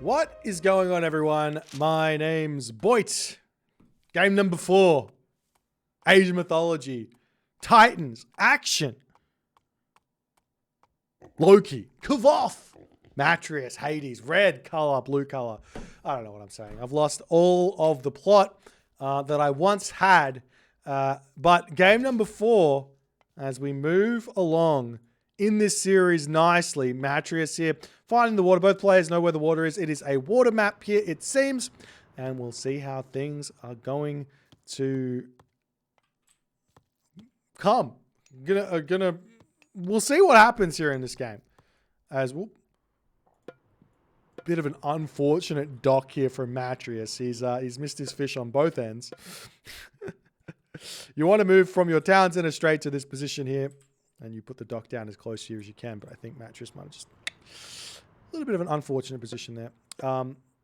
What is going on, everyone? My name's Boit. Game number 4. Asian mythology. Titans. Action. Loki. Kavoth. Matreus. Hades. Red color. Blue color. I don't know what I'm saying. I've lost all of the plot that I once had. But game number 4, as we move along in this series nicely, Matreus here, finding the water. Both players know where the water is. It is a water map here, it seems. And we'll see how things are going to come. We'll see what happens here in this game. As we'll... Bit of an unfortunate dock here from Matreus. He's missed his fish on both ends. You want to move from your town center straight to this position here, and you put the dock down as close here as you can. But I think Matreus might have just a little bit of an unfortunate position there.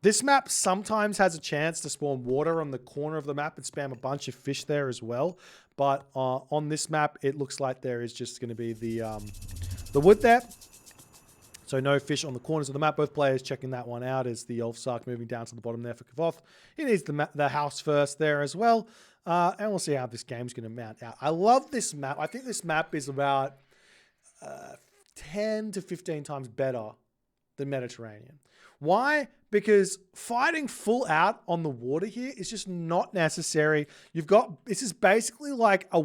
This map sometimes has a chance to spawn water on the corner of the map and spam a bunch of fish there as well. But on this map, it looks like there is just going to be the wood there. So no fish on the corners of the map. Both players checking that one out as the Ulfsark moving down to the bottom there for Kavoth. He needs the house first there as well. And we'll see how this game's going to mount out. I love this map. I think this map is about 10 to 15 times better than Mediterranean. Why? Because fighting full out on the water here is just not necessary. This is basically like a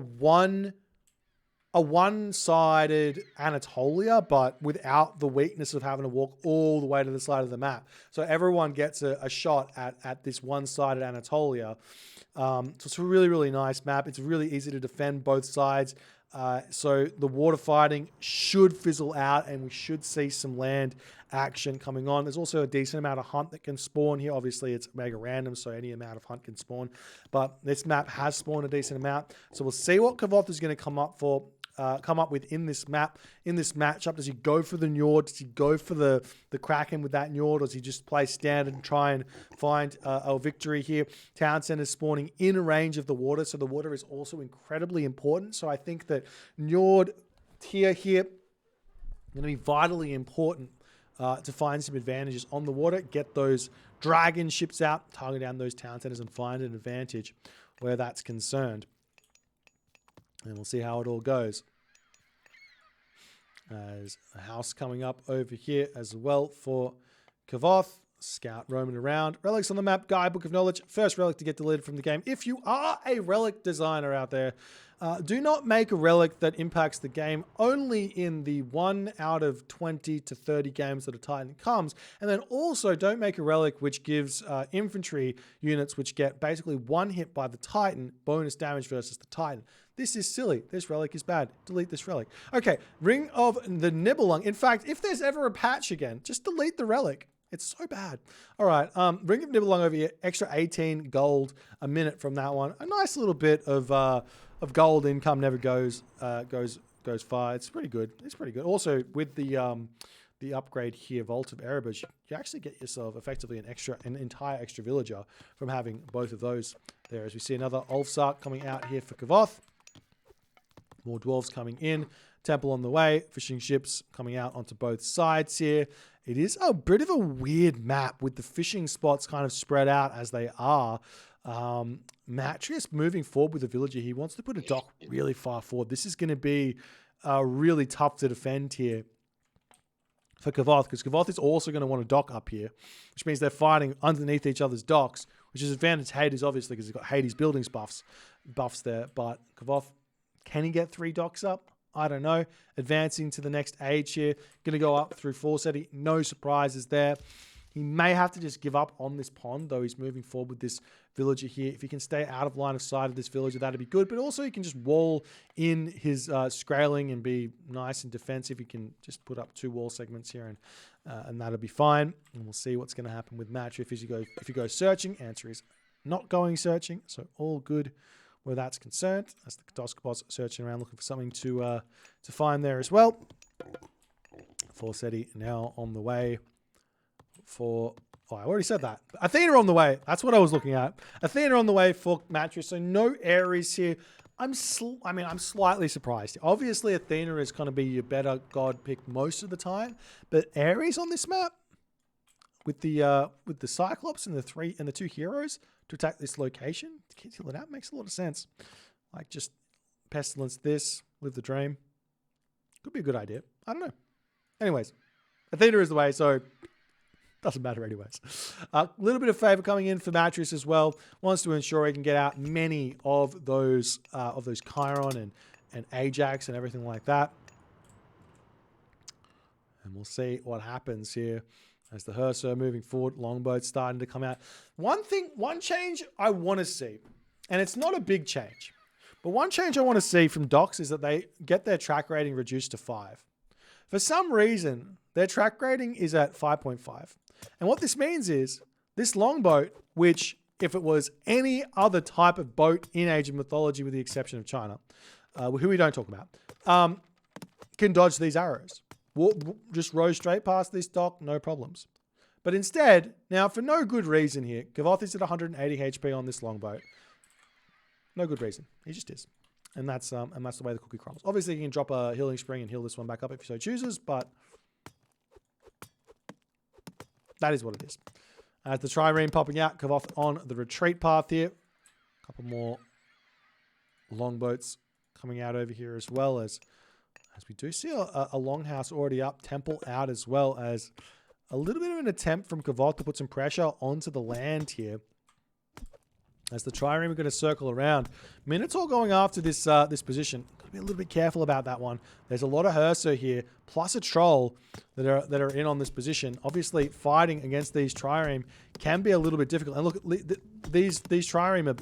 one-sided Anatolia, but without the weakness of having to walk all the way to the side of the map. So everyone gets a shot at this one-sided Anatolia. So it's a really, really nice map. It's really easy to defend both sides. So the water fighting should fizzle out, and we should see some land action coming on. There's also a decent amount of hunt that can spawn here. Obviously, it's mega random, so any amount of hunt can spawn. But this map has spawned a decent amount. So we'll see what Kavoth is going to come up with in this map, in this matchup. Does he go for the Njord? Does he go for the Kraken with that Njord? Or does he just play standard and try and find a victory here? Town Center spawning in range of the water, so the water is also incredibly important. So I think that Njord tier here going to be vitally important to find some advantages on the water, get those dragon ships out, target down those town centers, and find an advantage where that's concerned. And we'll see how it all goes. As a house coming up over here as well for Kavoth. Scout roaming around. Relics on the map. Guide, Book of Knowledge. First relic to get deleted from the game. If you are a relic designer out there, do not make a relic that impacts the game only in the 1 out of 20 to 30 games that a Titan comes. And then also don't make a relic which gives infantry units which get basically one hit by the Titan, bonus damage versus the Titan. This is silly. This relic is bad. Delete this relic. Okay, Ring of the Nibelung. In fact, if there's ever a patch again, just delete the relic. It's so bad. All right, Ring of Nibelung over here. Extra 18 gold a minute from that one. A nice little bit of gold income never goes far. It's pretty good. It's pretty good. Also, with the upgrade here, Vault of Erebus, you actually get yourself effectively an entire extra villager from having both of those there. As we see another Ulfsark coming out here for Kavoth. More dwarves coming in. Temple on the way. Fishing ships coming out onto both sides here. It is a bit of a weird map with the fishing spots kind of spread out as they are. Matreus moving forward with a villager. He wants to put a dock really far forward. This is going to be really tough to defend here for Kavoth, because Kavoth is also going to want a dock up here, which means they're fighting underneath each other's docks, which is advantage Hades, obviously, because he's got Hades buildings buffs there. But Kavoth, can he get 3 docks up? I don't know. Advancing to the next age here. Going to go up through Forseti. No surprises there. He may have to just give up on this pond, though he's moving forward with this villager here. If he can stay out of line of sight of this villager, that'd be good. But also he can just wall in his Skraeling and be nice and defensive. He can just put up 2 wall segments here, and that'll be fine. And we'll see what's going to happen with Matreus if you go searching. Answer is not going searching, so all good where that's concerned. That's the Kadoskabos searching around looking for something to find there as well. Forseti now on the way for... Oh, I already said that. Athena on the way. That's what I was looking at. Athena on the way for Matreus. So no Ares here. I'm slightly surprised. Obviously, Athena is going to be your better god pick most of the time. But Ares on this map? with the Cyclops and the two heroes to attack this location. To keep healing out makes a lot of sense. Like just Pestilence this, Live the Dream. Could be a good idea. I don't know. Anyways, Athena is the way, so doesn't matter anyways. A little bit of favor coming in for Matris as well. Wants to ensure he can get out many of those Chiron and Ajax and everything like that. And we'll see what happens here as the Hersir moving forward. Longboat's starting to come out. One change I want to see, and it's not a big change, but one change I want to see from Docks is that they get their track rating reduced to 5. For some reason, their track rating is at 5.5. And what this means is this longboat, which if it was any other type of boat in Age of Mythology, with the exception of China, who we don't talk about, can dodge these arrows. Just row straight past this dock, no problems. But instead, now for no good reason here, Kavoth is at 180 HP on this longboat. No good reason. He just is. And that's the way the cookie crumbles. Obviously, you can drop a healing spring and heal this one back up if you so chooses, but that is what it is. As the trireme popping out, Kavoth on the retreat path here. A couple more longboats coming out over here as well, as we do see a longhouse already up, temple out as well, as a little bit of an attempt from Kavoth to put some pressure onto the land here. As the trireme are going to circle around. Minotaur going after this position. Got to be a little bit careful about that one. There's a lot of Hersir here, plus a troll that are in on this position. Obviously, fighting against these trireme can be a little bit difficult. And look, these trireme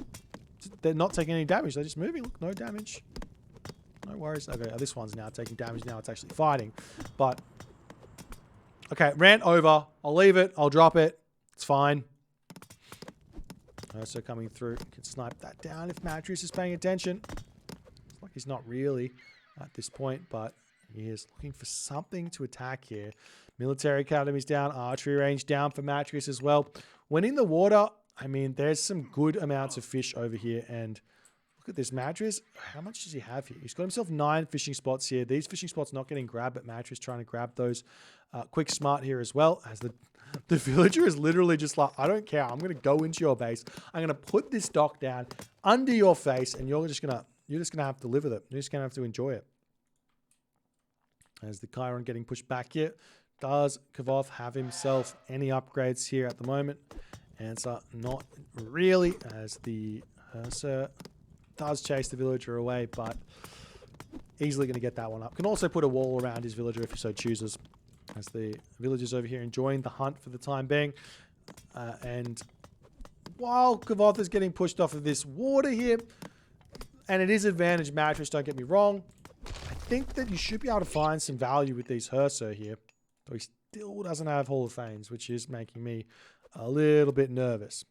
they're not taking any damage. They're just moving. Look, no damage. No worries. Okay, this one's now taking damage. Now it's actually fighting. But, okay, rant over. I'll leave it. I'll drop it. It's fine. Hersir coming through. Can snipe that down if Matris is paying attention. It's like he's not really at this point, but he is looking for something to attack here. Military Academy's down. Archery range down for Matris as well. When in the water, I mean, there's some good amounts of fish over here, and look at this Matris. How much does he have here? He's got himself 9 fishing spots here. These fishing spots not getting grabbed, but Matris trying to grab those. Quick smart here as well, as the villager is literally just like, I don't care. I'm going to go into your base. I'm going to put this dock down under your face, and you're just going to have to live with it. You're just going to have to enjoy it. As the Chiron getting pushed back here, does Kavoth have himself any upgrades here at the moment? Answer, not really, as the Hersir does chase the villager away, but easily going to get that one up. Can also put a wall around his villager if he so chooses, as the villagers over here enjoying the hunt for the time being. And while Kavoth is getting pushed off of this water here, and it is advantage Matris, don't get me wrong, I think that you should be able to find some value with these Hersir here. Though he still doesn't have Hall of Fames, which is making me a little bit nervous.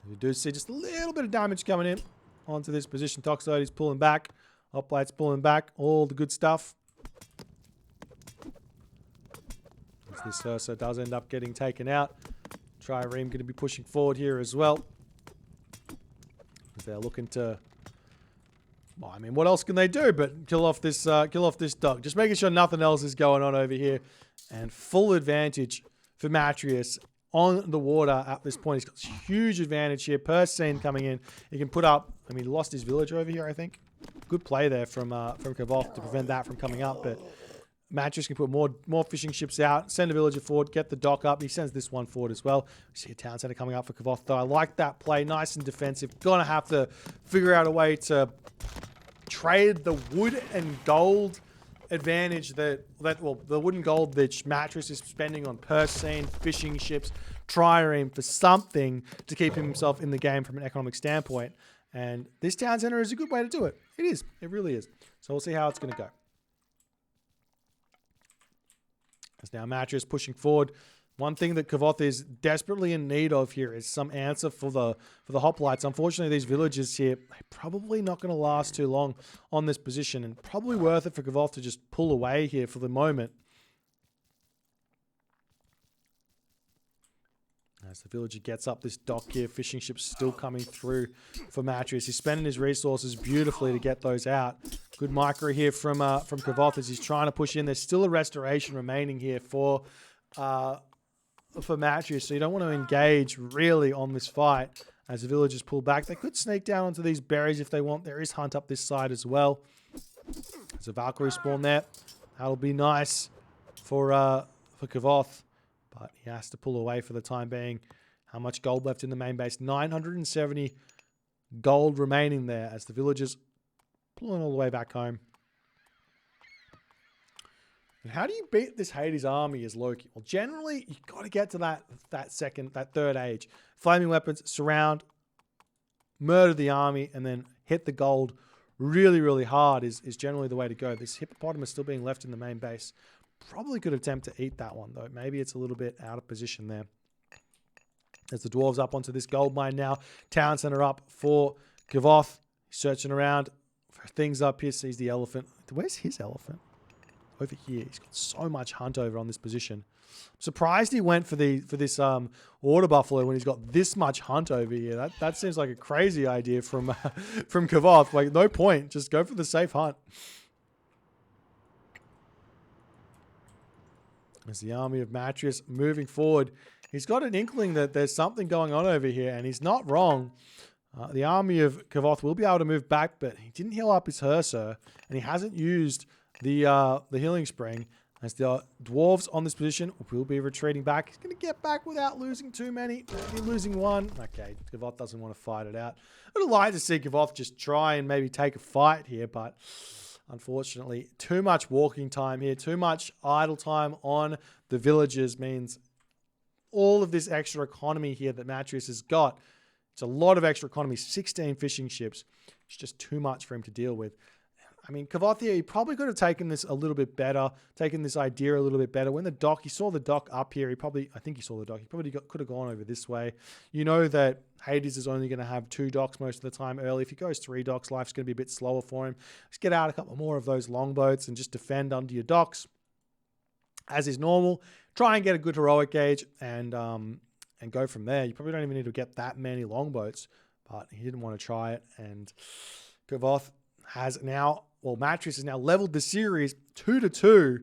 We do see just a little bit of damage coming in onto this position. Toxoid is pulling back. Hoplite's pulling back. All the good stuff. As this Hersir does end up getting taken out. Trireme going to be pushing forward here as well. As they're looking to... Well, I mean, what else can they do but kill off this dog? Just making sure nothing else is going on over here. And full advantage for Matrius on the water at this point. He's got huge advantage here. Persine coming in. He can put up... I mean, he lost his villager over here, I think. Good play there from Kavoth to prevent that from coming up. But Matrius can put more fishing ships out, send a villager forward, get the dock up. He sends this one forward as well. We see a town center coming up for Kavoth, though. I like that play. Nice and defensive. Gonna have to figure out a way to trade the wood and gold advantage the wood and gold that Matris is spending on Persine, fishing ships, Trireme for something to keep himself in the game from an economic standpoint. And this town center is a good way to do it. It is. It really is. So we'll see how it's going to go. As now Matris pushing forward. One thing that Kavoth is desperately in need of here is some answer for the hoplites. Unfortunately, these villagers here are probably not going to last too long on this position, and probably worth it for Kavoth to just pull away here for the moment. As the villager gets up this dock here, fishing ships still coming through for Matrius. He's spending his resources beautifully to get those out. Good micro here from Kavoth as he's trying to push in. There's still a restoration remaining here for Matrius, so you don't want to engage really on this fight as the villagers pull back. They could sneak down onto these berries if they want. There is hunt up this side as well. There's a Valkyrie spawn there. That'll be nice for Kavoth, but he has to pull away for the time being. How much gold left in the main base? 970 gold remaining there as the villagers pulling all the way back home. And how do you beat this Hades army as Loki? Well, generally, you've got to get to that third age. Flaming weapons, surround, murder the army, and then hit the gold really, really hard is generally the way to go. This hippopotamus still being left in the main base. Probably could attempt to eat that one, though. Maybe it's a little bit out of position there. As the dwarves up onto this gold mine now. Town center up for Kavoth. He's searching around for things up here. Sees the elephant. Where's his elephant? Over here. He's got so much hunt over on this position. I'm surprised he went for this water buffalo when he's got this much hunt over here. That seems like a crazy idea from Kavoth. Like, no point. Just go for the safe hunt. As the army of Matrius moving forward, he's got an inkling that there's something going on over here, and he's not wrong. The army of Kavoth will be able to move back, but he didn't heal up his Herser, and he hasn't used the healing spring. As the dwarves on this position will be retreating back. He's going to get back without losing too many. Maybe losing one. Okay, Kavoth doesn't want to fight it out. I would like to see Kavoth just try and maybe take a fight here, but unfortunately, too much walking time here. Too much idle time on the villagers means all of this extra economy here that Matrius has got. It's a lot of extra economy. 16 fishing ships. It's just too much for him to deal with. I mean, Kavoth here, he probably could have taken this a little bit better, taken this idea a little bit better. When the dock, he saw the dock up here. I think he saw the dock. He probably could have gone over this way. You know that Hades is only going to have 2 docks most of the time early. If he goes 3 docks, life's going to be a bit slower for him. Just get out a couple more of those longboats and just defend under your docks, as is normal. Try and get a good heroic gauge and go from there. You probably don't even need to get that many longboats, but he didn't want to try it. And Kavoth has now, well, Matrius has now leveled the series 2-2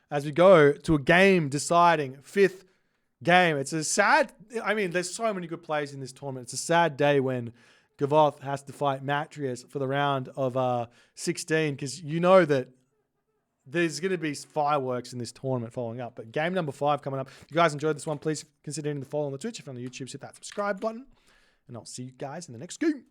as we go to a game deciding 5th game. It's a sad, I mean, there's so many good players in this tournament. It's a sad day when Kavoth has to fight Matrius for the round of 16, because you know that there's going to be fireworks in this tournament following up. But game number 5 coming up. If you guys enjoyed this one, please consider hitting the follow on the Twitch. If you're on the YouTube, hit that subscribe button. And I'll see you guys in the next game.